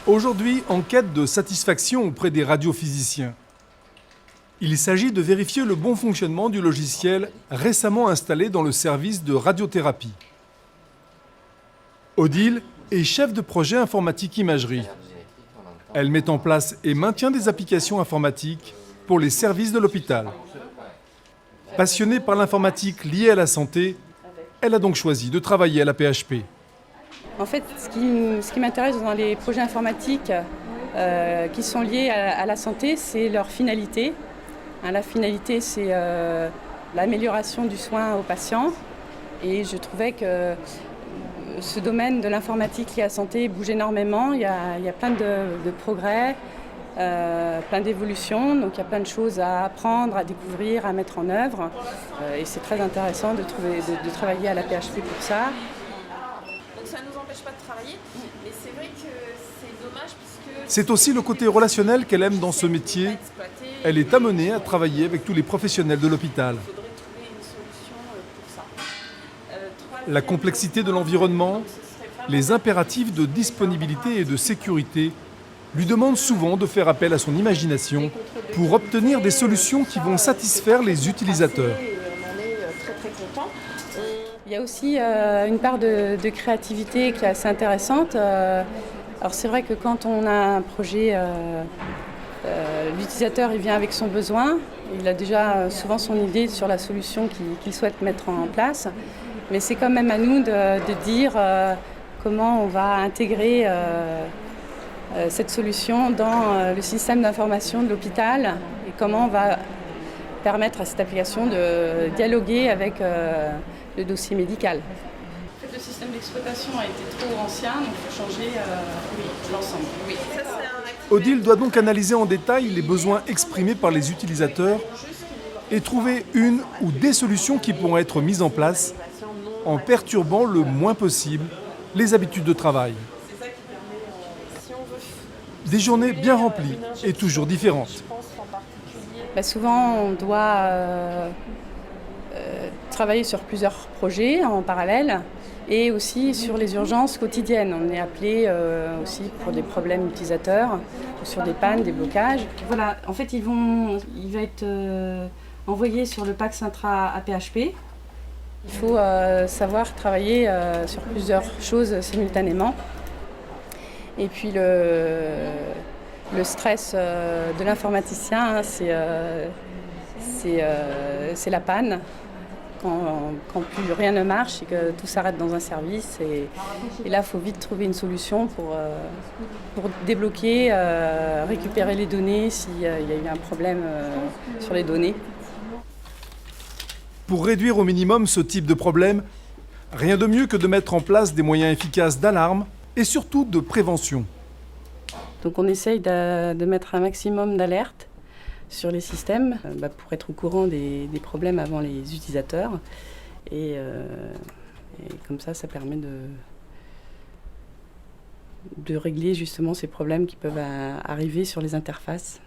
Aujourd'hui, en quête de satisfaction auprès des radiophysiciens. Il s'agit de vérifier le bon fonctionnement du logiciel récemment installé dans le service de radiothérapie. Odile est chef de projet informatique imagerie. Elle met en place et maintient des applications informatiques pour les services de l'hôpital. Passionnée par l'informatique liée à la santé, elle a donc choisi de travailler à la PHP. En fait, ce qui m'intéresse dans les projets informatiques qui sont liés à la santé, c'est leur finalité. La finalité, c'est l'amélioration du soin aux patients. Et je trouvais que ce domaine de l'informatique lié à la santé bouge énormément. Il y a plein de progrès, plein d'évolutions. Donc il y a plein de choses à apprendre, à découvrir, à mettre en œuvre. Et c'est très intéressant de travailler à la PHP pour ça. Donc ça ne nous empêche pas de travailler, mais c'est vrai que c'est dommage puisque... C'est aussi le côté relationnel qu'elle aime dans ce métier. Elle est amenée à travailler avec tous les professionnels de l'hôpital. Il faudrait trouver une solution pour ça. La complexité de l'environnement, les impératifs de disponibilité et de sécurité lui demandent souvent de faire appel à son imagination pour obtenir des solutions qui vont satisfaire les utilisateurs. On en est très très content. Il y a aussi une part de créativité qui est assez intéressante. Alors c'est vrai que quand on a un projet, l'utilisateur il vient avec son besoin, il a déjà souvent son idée sur la solution qu'il souhaite mettre en place, mais c'est quand même à nous de dire comment on va intégrer cette solution dans le système d'information de l'hôpital et comment on va permettre à cette application de dialoguer avec le dossier médical. En fait, le système d'exploitation a été trop ancien, donc il faut changer l'ensemble. Oui. Ça, c'est un actif. Odile doit donc analyser en détail les besoins exprimés par les utilisateurs et trouver une ou des solutions qui pourront être mises en place en perturbant le moins possible les habitudes de travail. Des journées bien remplies et toujours différentes. Souvent, on doit travailler sur plusieurs projets en parallèle et aussi sur les urgences quotidiennes. On est appelé aussi pour des problèmes utilisateurs, sur des pannes, des blocages. Voilà, en fait, il va être envoyé sur le PACS intra à PHP. Il faut savoir travailler sur plusieurs choses simultanément. Et puis le stress de l'informaticien, c'est la panne. Quand plus rien ne marche et que tout s'arrête dans un service. Et là, il faut vite trouver une solution pour débloquer, récupérer les données s'il y a eu un problème sur les données. Pour réduire au minimum ce type de problème, rien de mieux que de mettre en place des moyens efficaces d'alarme et surtout de prévention. Donc on essaye de mettre un maximum d'alertes sur les systèmes pour être au courant des problèmes avant les utilisateurs. Et comme ça permet de régler justement ces problèmes qui peuvent arriver sur les interfaces.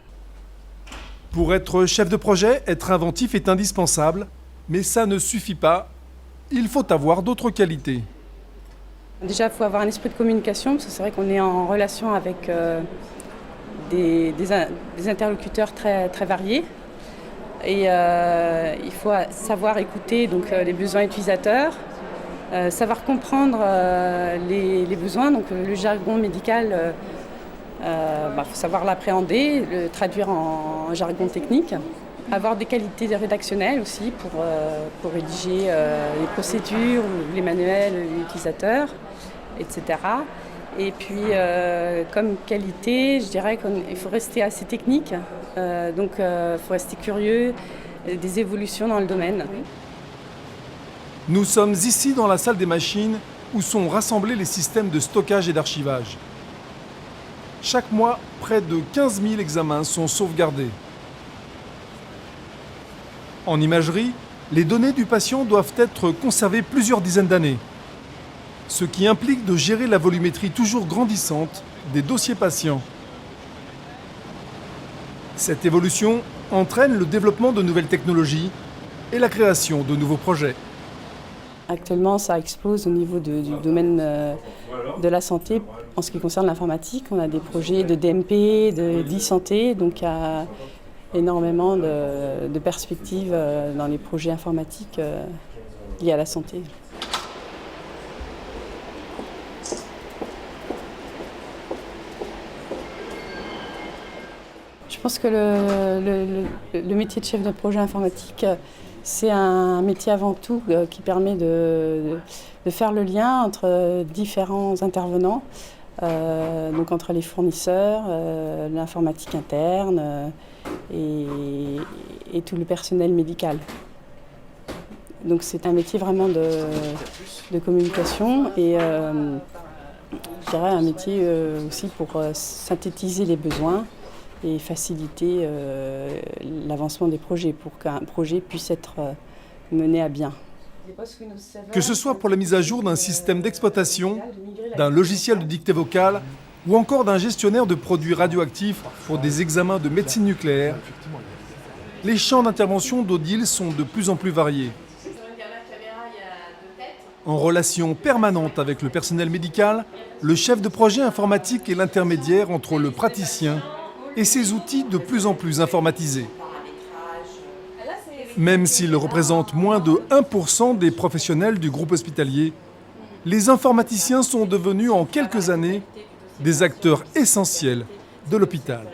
Pour être chef de projet, être inventif est indispensable, mais ça ne suffit pas. Il faut avoir d'autres qualités. Déjà, il faut avoir un esprit de communication, parce que c'est vrai qu'on est en relation avec des interlocuteurs très, très variés. Et il faut savoir écouter donc, les besoins utilisateurs, savoir comprendre les besoins, donc le jargon médical, faut savoir l'appréhender, le traduire en jargon technique. Avoir des qualités rédactionnelles aussi pour rédiger les procédures, les manuels utilisateurs, etc. Et puis, comme qualité, je dirais qu'il faut rester assez technique, donc il faut rester curieux des évolutions dans le domaine. Nous sommes ici dans la salle des machines où sont rassemblés les systèmes de stockage et d'archivage. Chaque mois, près de 15 000 examens sont sauvegardés. En imagerie, les données du patient doivent être conservées plusieurs dizaines d'années, ce qui implique de gérer la volumétrie toujours grandissante des dossiers patients. Cette évolution entraîne le développement de nouvelles technologies et la création de nouveaux projets. Actuellement, ça explose au niveau du domaine de la santé. En ce qui concerne l'informatique, on a des projets de DMP, d'e-santé, donc il y a énormément de perspectives dans les projets informatiques liés à la santé. Je pense que le métier de chef de projet informatique, c'est un métier avant tout qui permet de faire le lien entre différents intervenants, donc entre les fournisseurs, l'informatique interne et tout le personnel médical. Donc c'est un métier vraiment de communication et je dirais un métier aussi pour synthétiser les besoins et faciliter l'avancement des projets pour qu'un projet puisse être mené à bien. Que ce soit pour la mise à jour d'un système d'exploitation, d'un logiciel de dictée vocale ou encore d'un gestionnaire de produits radioactifs pour des examens de médecine nucléaire, les champs d'intervention d'Odile sont de plus en plus variés. En relation permanente avec le personnel médical, le chef de projet informatique est l'intermédiaire entre le praticien et ses outils de plus en plus informatisés. Même s'ils représentent moins de 1% des professionnels du groupe hospitalier, les informaticiens sont devenus en quelques années des acteurs essentiels de l'hôpital.